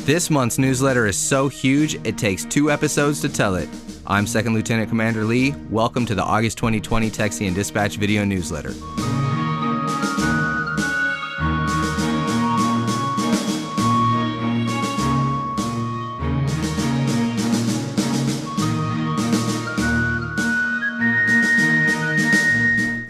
This month's newsletter is so huge, it takes 2 episodes to tell it. I'm 2nd Lieutenant Commander Lee. Welcome to the August 2020 Texian Dispatch video newsletter.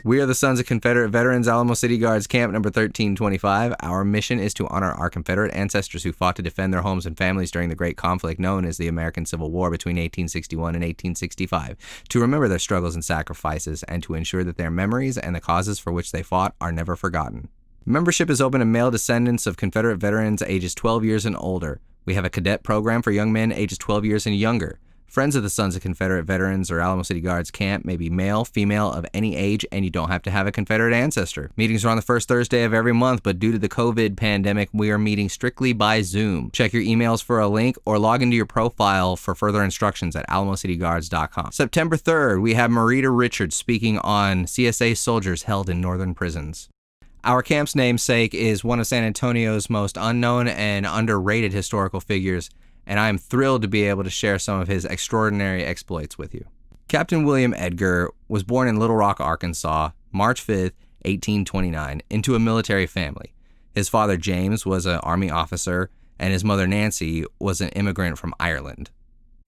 We are the Sons of Confederate Veterans, Alamo City Guards, Camp number 1325. Our mission is to honor our Confederate ancestors who fought to defend their homes and families during the great conflict known as the American Civil War between 1861 and 1865, to remember their struggles and sacrifices, and to ensure that their memories and the causes for which they fought are never forgotten. Membership is open to male descendants of Confederate veterans ages 12 years and older. We have a cadet program for young men ages 12 years and younger. Friends of the Sons of Confederate Veterans or Alamo City Guards Camp may be male, female, of any age, and you don't have to have a Confederate ancestor. Meetings are on the first Thursday of every month, but due to the COVID pandemic, we are meeting strictly by Zoom. Check your emails for a link or log into your profile for further instructions at alamo-cityguards.com. September 3rd, we have Marita Richards speaking on CSA soldiers held in northern prisons. Our camp's namesake is one of San Antonio's most unknown and underrated historical figures, and I am thrilled to be able to share some of his extraordinary exploits with you. Captain William Edgar was born in Little Rock, Arkansas, March 5th, 1829, into a military family. His father, James, was an Army officer, and his mother, Nancy, was an immigrant from Ireland.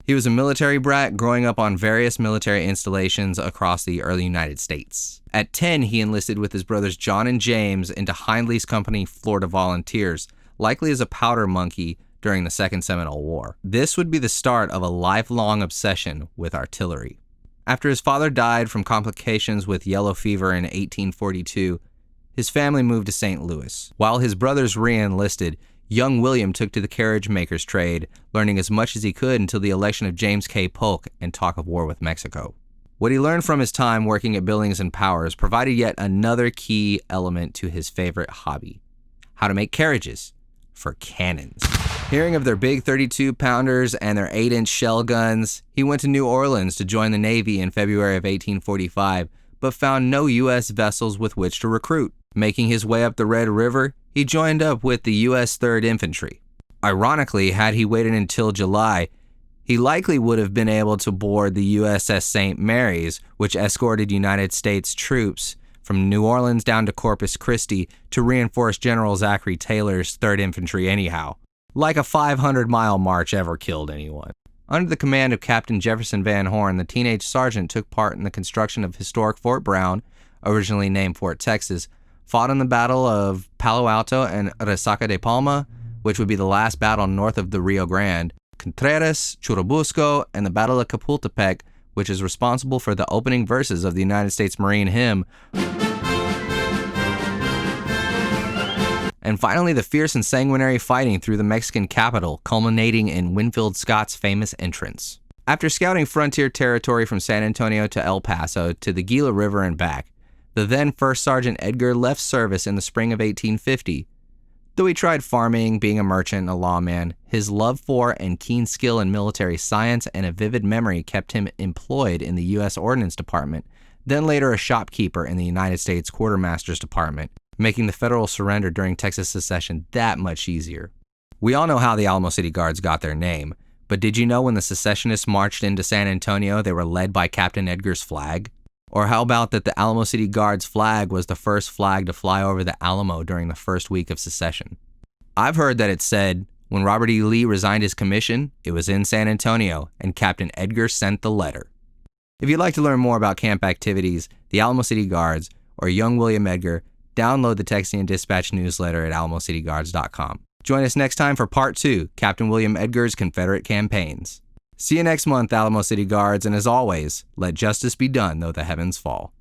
He was a military brat growing up on various military installations across the early United States. At 10, he enlisted with his brothers John and James into Hindley's Company, Florida Volunteers, likely as a powder monkey during the Second Seminole War. This would be the start of a lifelong obsession with artillery. After his father died from complications with yellow fever in 1842, his family moved to St. Louis. While his brothers re-enlisted, young William took to the carriage maker's trade, learning as much as he could until the election of James K. Polk and talk of war with Mexico. What he learned from his time working at Billings and Powers provided yet another key element to his favorite hobby: how to make carriages for cannons. Hearing of their big 32-pounders and their 8-inch shell guns, he went to New Orleans to join the Navy in February of 1845, but found no U.S. vessels with which to recruit. Making his way up the Red River, he joined up with the U.S. 3rd Infantry. Ironically, had he waited until July, he likely would have been able to board the USS St. Mary's, which escorted United States troops from New Orleans down to Corpus Christi to reinforce General Zachary Taylor's 3rd Infantry anyhow. Like a 500-mile march ever killed anyone. Under the command of Captain Jefferson Van Horn, the teenage sergeant took part in the construction of historic Fort Brown, originally named Fort Texas, fought in the Battle of Palo Alto and Resaca de Palma, which would be the last battle north of the Rio Grande, Contreras, Churubusco, and the Battle of Chapultepec, which is responsible for the opening verses of the United States Marine hymn. And finally, the fierce and sanguinary fighting through the Mexican capital, culminating in Winfield Scott's famous entrance. After scouting frontier territory from San Antonio to El Paso to the Gila River and back, the then First Sergeant Edgar left service in the spring of 1850. Though he tried farming, being a merchant, and a lawman, his love for and keen skill in military science and a vivid memory kept him employed in the U.S. Ordnance Department, then later a shopkeeper in the United States Quartermaster's Department, making the federal surrender during Texas secession that much easier. We all know how the Alamo City Guards got their name, but did you know when the secessionists marched into San Antonio, they were led by Captain Edgar's flag? Or how about that the Alamo City Guards flag was the first flag to fly over the Alamo during the first week of secession? I've heard that it said, when Robert E. Lee resigned his commission, it was in San Antonio, and Captain Edgar sent the letter. If you'd like to learn more about camp activities, the Alamo City Guards, or young William Edgar, download the Texian Dispatch newsletter at alamo-cityguards.com. Join us next time for Part 2, Captain William Edgar's Confederate Campaigns. See you next month, Alamo City Guards, and as always, let justice be done though the heavens fall.